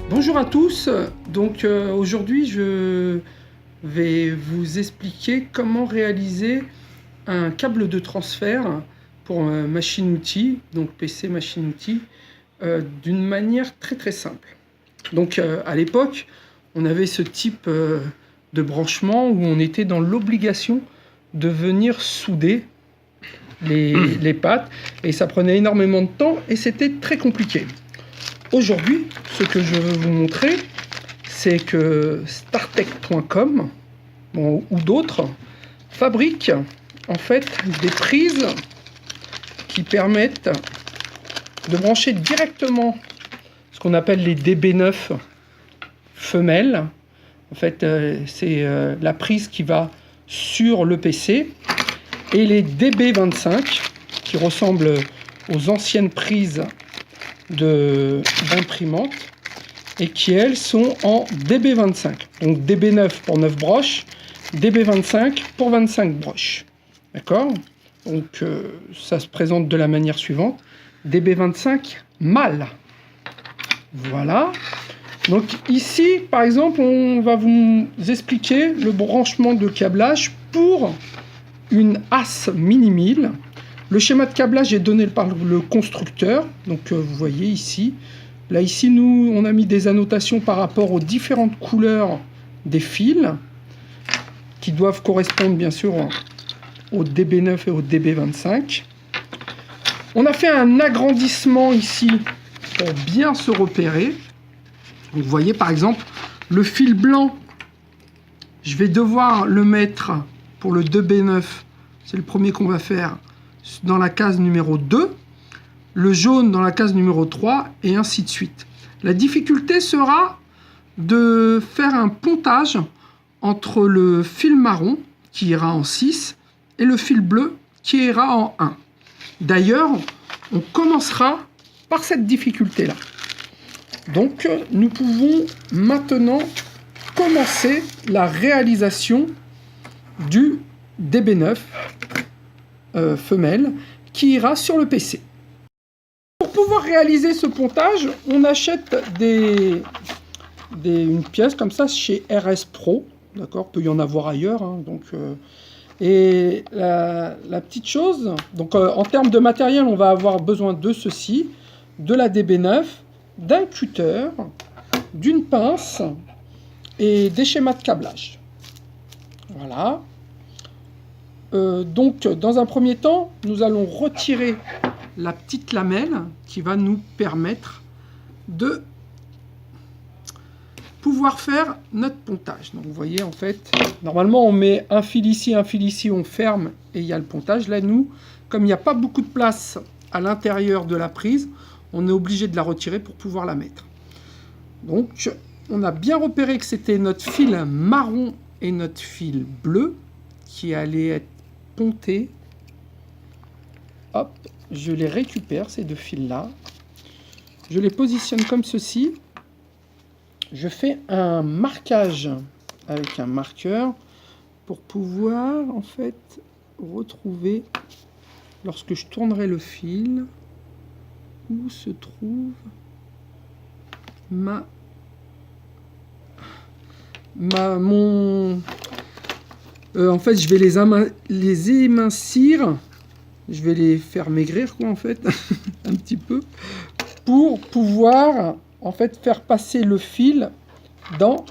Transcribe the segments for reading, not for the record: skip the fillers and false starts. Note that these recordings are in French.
Bonjour à tous, donc aujourd'hui je vais vous expliquer comment réaliser un câble de transfert pour machine-outil, donc PC machine-outil, d'une manière très simple. Donc à l'époque, on avait ce type de branchement où on était dans l'obligation de venir souder les pattes et ça prenait énormément de temps et c'était très compliqué. Aujourd'hui, ce que je veux vous montrer, c'est que startech.com ou d'autres fabriquent en fait des prises qui permettent de brancher directement ce qu'on appelle les DB9 femelles. En fait, c'est la prise qui va sur le PC, et les DB25 qui ressemblent aux anciennes prises d'imprimante et qui elles sont en DB25. Donc DB9 pour 9 broches, DB25 pour 25 broches. D'accord? Donc ça se présente de la manière suivante. DB25 mâle. Voilà. Donc ici, par exemple, on va vous expliquer le branchement de câblage pour une AS mini-1000. Le schéma de câblage est donné par le constructeur, donc vous voyez ici. Là, ici, nous, on a mis des annotations par rapport aux différentes couleurs des fils, qui doivent correspondre, bien sûr, au DB9 et au DB25. On a fait un agrandissement ici pour bien se repérer. Vous voyez, par exemple, le fil blanc, je vais devoir le mettre pour le 2B9, c'est le premier qu'on va faire, dans la case numéro 2, le jaune dans la case numéro 3, et ainsi de suite. La difficulté sera de faire un pontage entre le fil marron, qui ira en 6, et le fil bleu, qui ira en 1. D'ailleurs, on commencera par cette difficulté-là. Donc, nous pouvons maintenant commencer la réalisation du DB9 femelle qui ira sur le PC. Pour pouvoir réaliser ce pontage, on achète une pièce comme ça chez RS Pro. D'accord, peut y en avoir ailleurs. Hein, donc, et la petite chose, donc en termes de matériel, on va avoir besoin de ceci, de la DB9, d'un cutter, d'une pince et des schémas de câblage. Voilà. Donc, dans un premier temps, nous allons retirer la petite lamelle qui va nous permettre de pouvoir faire notre pontage. Donc, vous voyez, en fait, normalement, on met un fil ici, on ferme et il y a le pontage. Là, nous, comme il n'y a pas beaucoup de place à l'intérieur de la prise, on est obligé de la retirer pour pouvoir la mettre. Donc, on a bien repéré que c'était notre fil marron et notre fil bleu qui allaient être pontés. Hop, je les récupère, ces deux fils-là. Je les positionne comme ceci. Je fais un marquage avec un marqueur pour pouvoir, en fait, retrouver, lorsque je tournerai le fil, où se trouve en fait, je vais les émincir, je vais les faire maigrir, quoi, en fait, un petit peu, pour pouvoir, en fait, faire passer le fil dans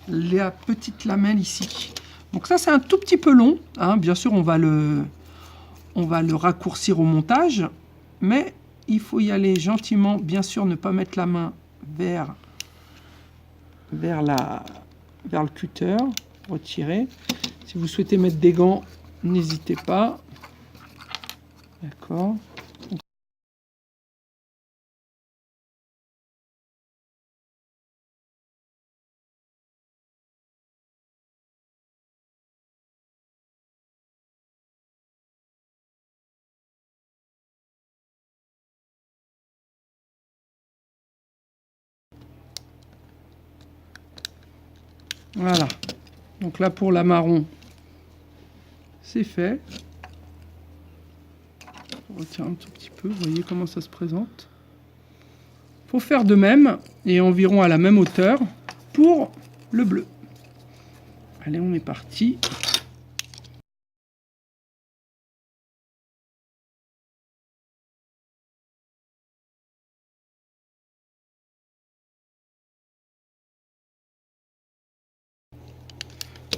la petite lamelle ici. Donc ça, c'est un tout petit peu long, hein. Bien sûr, on va le raccourcir au montage, mais il faut y aller gentiment, bien sûr, ne pas mettre la main vers le cutter, retirer. Si vous souhaitez mettre des gants, n'hésitez pas. D'accord. Voilà. Donc là, pour la marron, c'est fait. On retire un tout petit peu. Vous voyez comment ça se présente. Il faut faire de même, et environ à la même hauteur, pour le bleu. Allez, on est parti.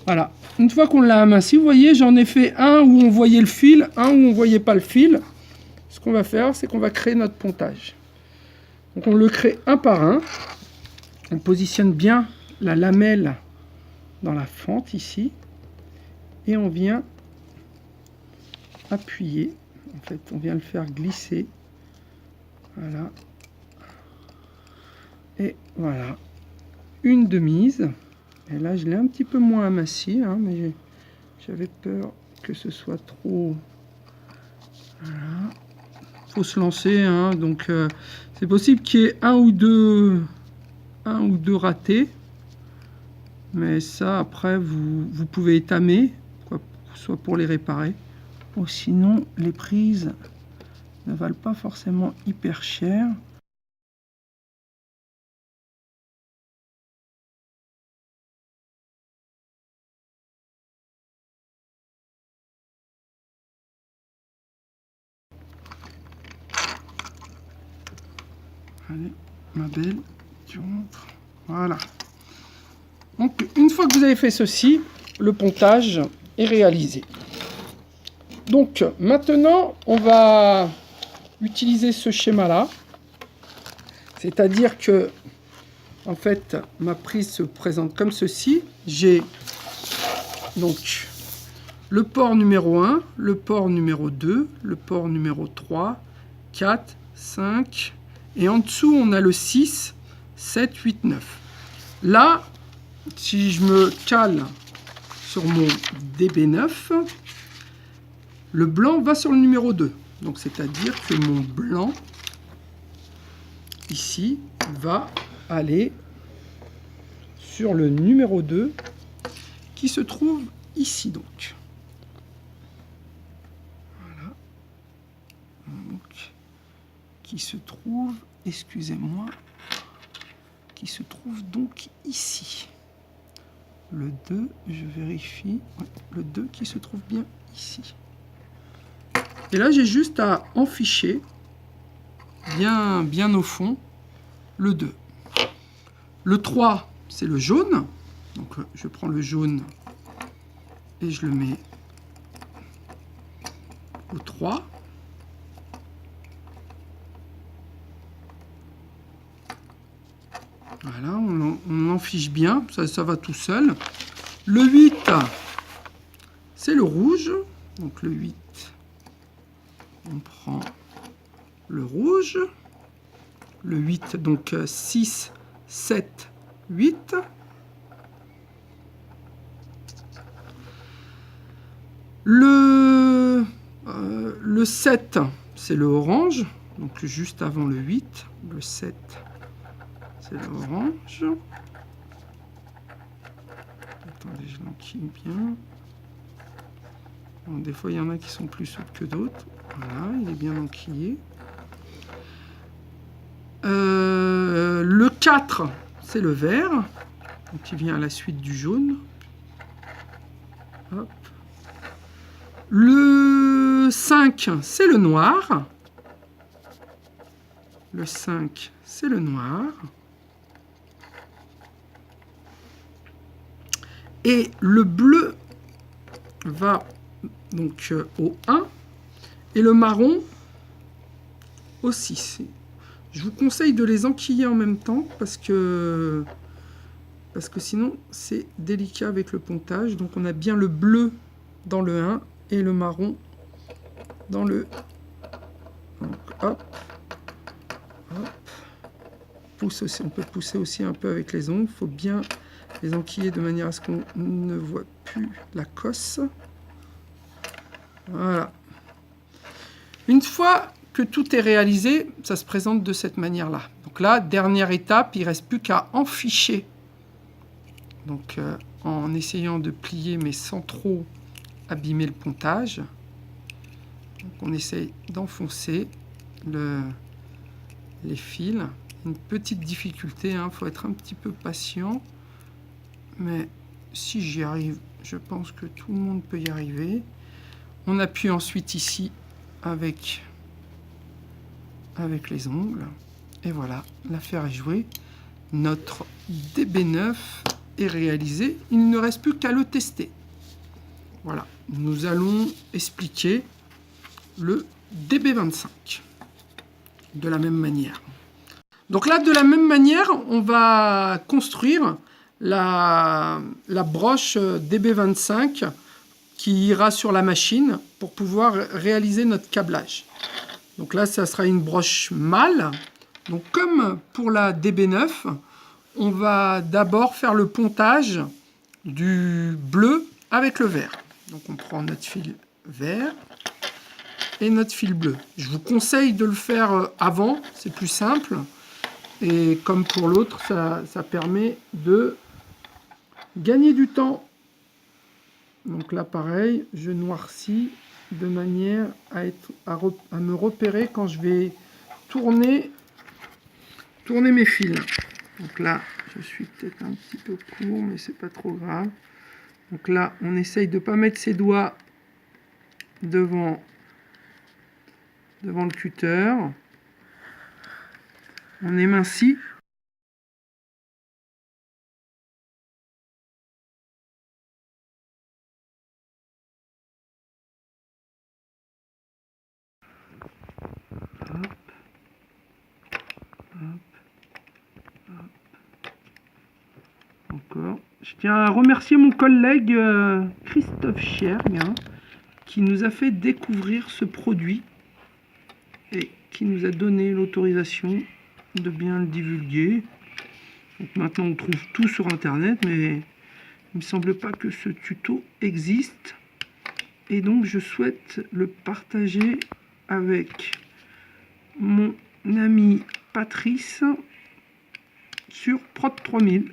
Voilà, une fois qu'on l'a aminci, vous voyez, j'en ai fait un où on voyait le fil, un où on voyait pas le fil. Ce qu'on va faire, c'est qu'on va créer notre pontage. Donc on le crée un par un. On positionne bien la lamelle dans la fente ici. Et on vient appuyer. En fait, on vient le faire glisser. Voilà. Et voilà. Une de mise. Et là, je l'ai un petit peu moins aminci, hein, mais j'avais peur que ce soit trop... Voilà. Faut se lancer, hein, donc c'est possible qu'il y ait un ou deux ratés. Mais ça, après, vous pouvez étamer, quoi, soit pour les réparer. Ou sinon, les prises ne valent pas forcément hyper cher. Allez, ma belle, tu rentres. Voilà. Donc, une fois que vous avez fait ceci, le pontage est réalisé. Donc, maintenant, on va utiliser ce schéma-là. C'est-à-dire que, en fait, ma prise se présente comme ceci. J'ai donc le port numéro 1, le port numéro 2, le port numéro 3, 4, 5... Et en dessous, on a le 6, 7, 8, 9. Là, si je me cale sur mon DB9, le blanc va sur le numéro 2. Donc, c'est-à-dire que mon blanc, ici, va aller sur le numéro 2, qui se trouve ici, donc. Voilà. Donc, qui se trouve, excusez-moi, qui se trouve donc ici. Le 2, je vérifie, ouais, le 2 qui se trouve bien ici. Et là, j'ai juste à enficher, bien au fond, le 2. Le 3, c'est le jaune. Donc, je prends le jaune et je le mets au 3. Voilà, on en fiche bien, ça va tout seul. Le 8, c'est le rouge. Donc le 8, on prend le rouge. Le 8, donc 6, 7, 8. Le 7, c'est le orange. Donc juste avant le 8, le 7. C'est l'orange. Attendez, je l'enquille bien. Bon, des fois, il y en a qui sont plus souples que d'autres. Voilà, il est bien enquillé. Le 4, c'est le vert. Donc, il vient à la suite du jaune. Hop. Le 5, c'est le noir. Le 5, c'est le noir. Et le bleu va donc au 1 et le marron au 6. Je vous conseille de les enquiller en même temps parce que sinon c'est délicat avec le pontage. Donc on a bien le bleu dans le 1 et le marron dans le... Donc hop, hop. Pousse aussi, on peut pousser aussi un peu avec les ongles. Il faut bien les enquiller de manière à ce qu'on ne voit plus la cosse. Voilà. Une fois que tout est réalisé, ça se présente de cette manière-là. Donc là, dernière étape, il ne reste plus qu'à enficher Donc en essayant de plier mais sans trop abîmer le pontage. Donc on essaye d'enfoncer les fils. Une petite difficulté, hein, faut être un petit peu patient. Mais si j'y arrive, je pense que tout le monde peut y arriver. On appuie ensuite ici avec les ongles. Et voilà, l'affaire est jouée. Notre DB9 est réalisé. Il ne reste plus qu'à le tester. Voilà, nous allons expliquer le DB25 de la même manière. Donc là, de la même manière, on va construire la broche DB25 qui ira sur la machine pour pouvoir réaliser notre câblage. Donc là, ça sera une broche mâle. Donc comme pour la DB9, on va d'abord faire le pontage du bleu avec le vert. Donc on prend notre fil vert et notre fil bleu. Je vous conseille de le faire avant, c'est plus simple. Et comme pour l'autre, ça permet de gagner du temps. Donc là, pareil, je noircis de manière à me repérer quand je vais tourner mes fils. Donc là, je suis peut-être un petit peu court, mais c'est pas trop grave. Donc là, on essaye de ne pas mettre ses doigts devant le cutter. On émincit. Hop. Hop. Hop. Encore. Je tiens à remercier mon collègue Christophe Cherg, hein, qui nous a fait découvrir ce produit et qui nous a donné l'autorisation de bien le divulguer. Donc maintenant on trouve tout sur internet, mais il ne me semble pas que ce tuto existe, et donc je souhaite le partager avec mon ami Patrice sur Prod 3000,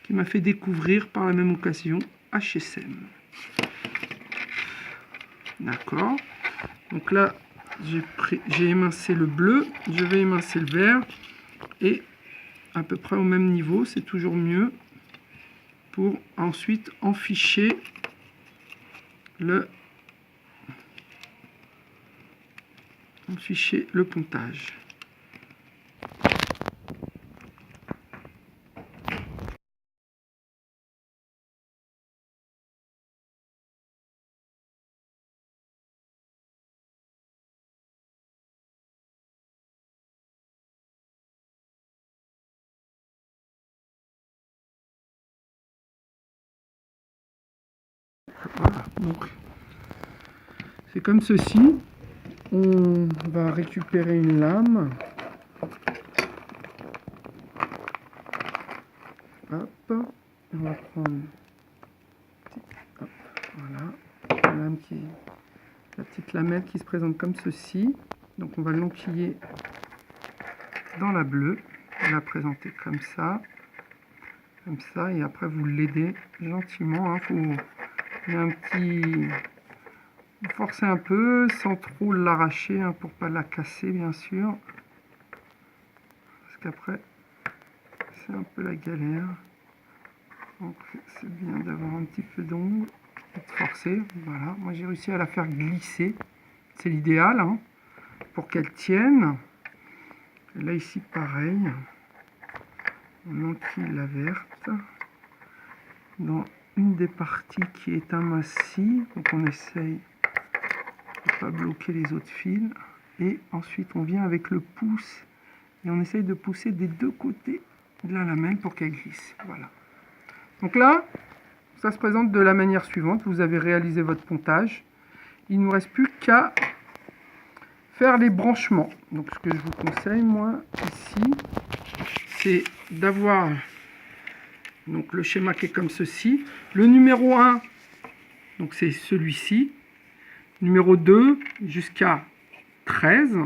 qui m'a fait découvrir par la même occasion HSM. D'accord, donc là j'ai émincé le bleu, je vais émincer le vert, et à peu près au même niveau, c'est toujours mieux, pour ensuite enficher le pontage. Voilà, donc c'est comme ceci. On va récupérer une lame. Hop, on va prendre hop, voilà, la petite lamelle qui se présente comme ceci. Donc on va l'enquiller dans la bleue, la présenter comme ça, et après vous l'aidez gentiment. Hein, il y a un petit, vous forcez un peu sans trop l'arracher, hein, pour pas la casser bien sûr, parce qu'après c'est un peu la galère. Donc c'est bien d'avoir un petit peu d'ongle et de forcer. Voilà, moi j'ai réussi à la faire glisser, c'est l'idéal, hein, pour qu'elle tienne. Et là ici pareil, on enquille la verte dans une des parties qui est un massif, donc on essaye de ne pas bloquer les autres fils, et ensuite on vient avec le pouce et on essaye de pousser des deux côtés de la lamelle pour qu'elle glisse. Voilà, donc là ça se présente de la manière suivante. Vous avez réalisé votre pontage, il ne nous reste plus qu'à faire les branchements. Donc ce que je vous conseille moi ici, c'est d'avoir donc le schéma qui est comme ceci. Le numéro 1, donc c'est celui-ci. Numéro 2 jusqu'à 13.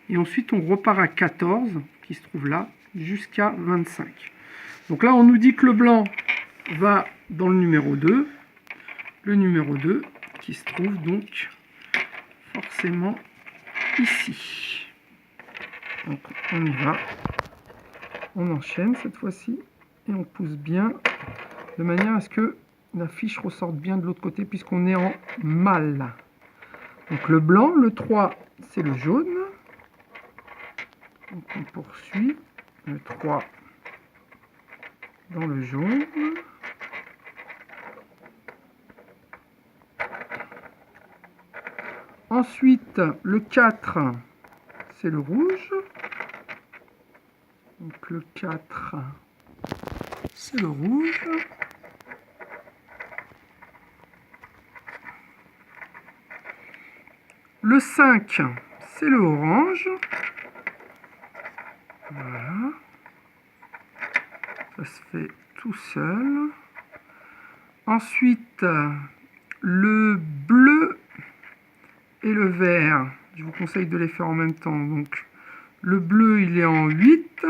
Et ensuite on repart à 14, qui se trouve là, jusqu'à 25. Donc là, on nous dit que le blanc va dans le numéro 2. Le numéro 2 qui se trouve donc forcément ici. Donc on y va. On enchaîne cette fois-ci et on pousse bien de manière à ce que la fiche ressorte bien de l'autre côté puisqu'on est en mâle. Donc le blanc, le 3, c'est le jaune. Donc on poursuit. Le 3 dans le jaune. Ensuite, le 4, c'est le rouge. Donc le 4, c'est le rouge. Le 5, c'est le orange. Voilà. Ça se fait tout seul. Ensuite, le bleu et le vert, je vous conseille de les faire en même temps. Donc, le bleu, il est en 8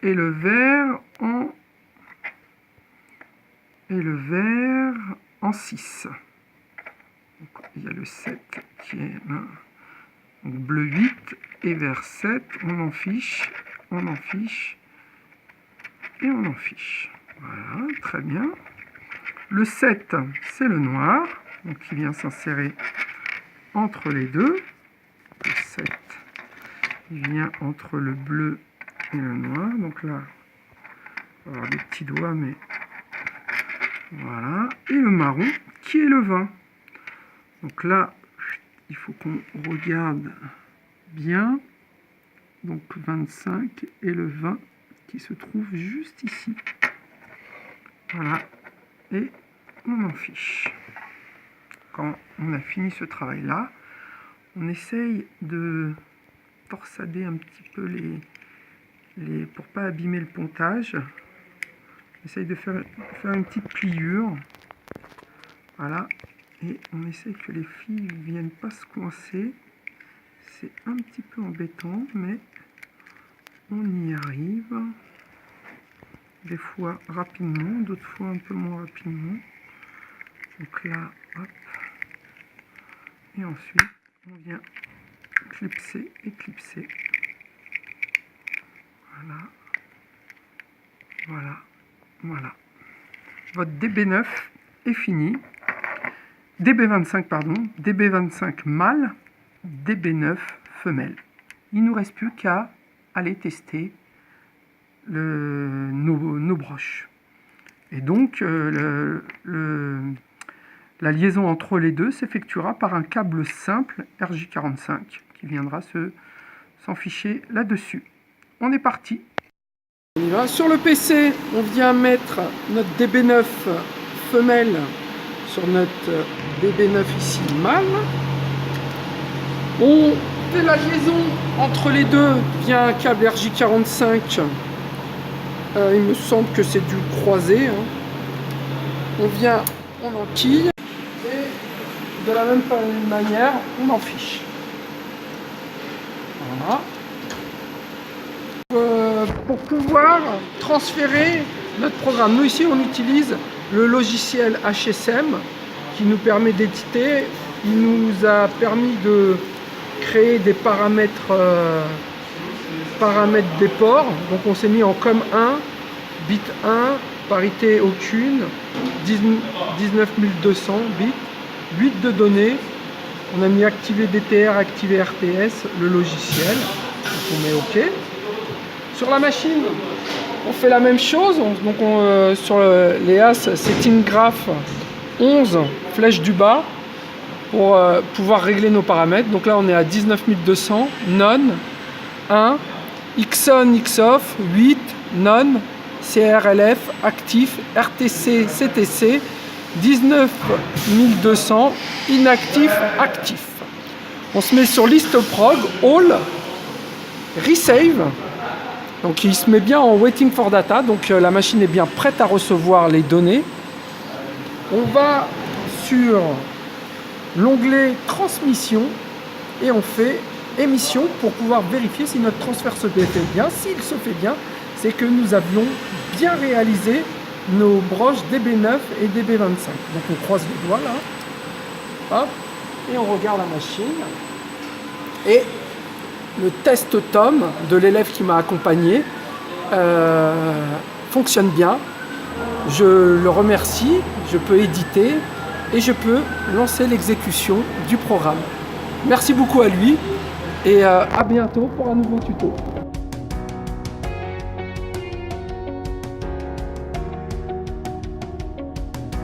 et le vert en 6. Donc, il y a le 7 qui est là. Donc, bleu 8 et vert 7. On en fiche et on en fiche. Voilà, très bien. Le 7, c'est le noir. Donc, il vient s'insérer entre les deux. Le 7, il vient entre le bleu et le noir. Donc là, on va avoir des petits doigts, mais voilà. Et le marron, qui est le 20. Donc là, il faut qu'on regarde bien. Donc 25 et le 20 qui se trouve juste ici. Voilà. Et on en fiche. Quand on a fini ce travail-là, on essaye de torsader un petit peu pour pas abîmer le pontage. On essaye de faire une petite pliure. Voilà. Et on essaye que les fils ne viennent pas se coincer. C'est un petit peu embêtant, mais on y arrive. Des fois rapidement, d'autres fois un peu moins rapidement. Donc là, hop. Et ensuite, on vient clipser et clipser. Voilà. Voilà. Voilà. Votre DB9 est fini. DB25, pardon. DB25 mâle, DB9 femelle. Il ne nous reste plus qu'à aller tester nos broches. Et donc, la liaison entre les deux s'effectuera par un câble simple RJ45 qui viendra s'enficher là-dessus. On est parti. On y va. Sur le PC, on vient mettre notre DB9 femelle sur notre DB9 ici mâle. On fait la liaison entre les deux via un câble RJ45. Il me semble que c'est du croisé. Hein. On enquille et de la même manière, on en fiche. Voilà. Pour pouvoir transférer notre programme, nous ici on utilise le logiciel HSM qui nous permet d'éditer. Il nous a permis de créer des paramètres des ports. Donc on s'est mis en COM1, bit 1, parité aucune, 19200 bits, 8 de données. On a mis activer DTR, activer RTS, le logiciel. Donc on met OK. Sur la machine, on fait la même chose. Donc sur les as setting graph 11, flèche du bas, pour pouvoir régler nos paramètres. Donc là on est à 19200, none, 1, XON, XOFF, 8, none, CRLF, actif, RTC, CTC, 19200, inactif, actif. On se met sur liste prog, all, resave. Donc il se met bien en waiting for data, donc la machine est bien prête à recevoir les données. On va sur l'onglet transmission et on fait émission pour pouvoir vérifier si notre transfert se fait bien. S'il se fait bien, c'est que nous avions bien réaliser nos broches DB9 et DB25. Donc on croise les doigts là, hop, et on regarde la machine. Et le test TOM de l'élève qui m'a accompagné fonctionne bien. Je le remercie, je peux éditer et je peux lancer l'exécution du programme. Merci beaucoup à lui et à bientôt pour un nouveau tuto.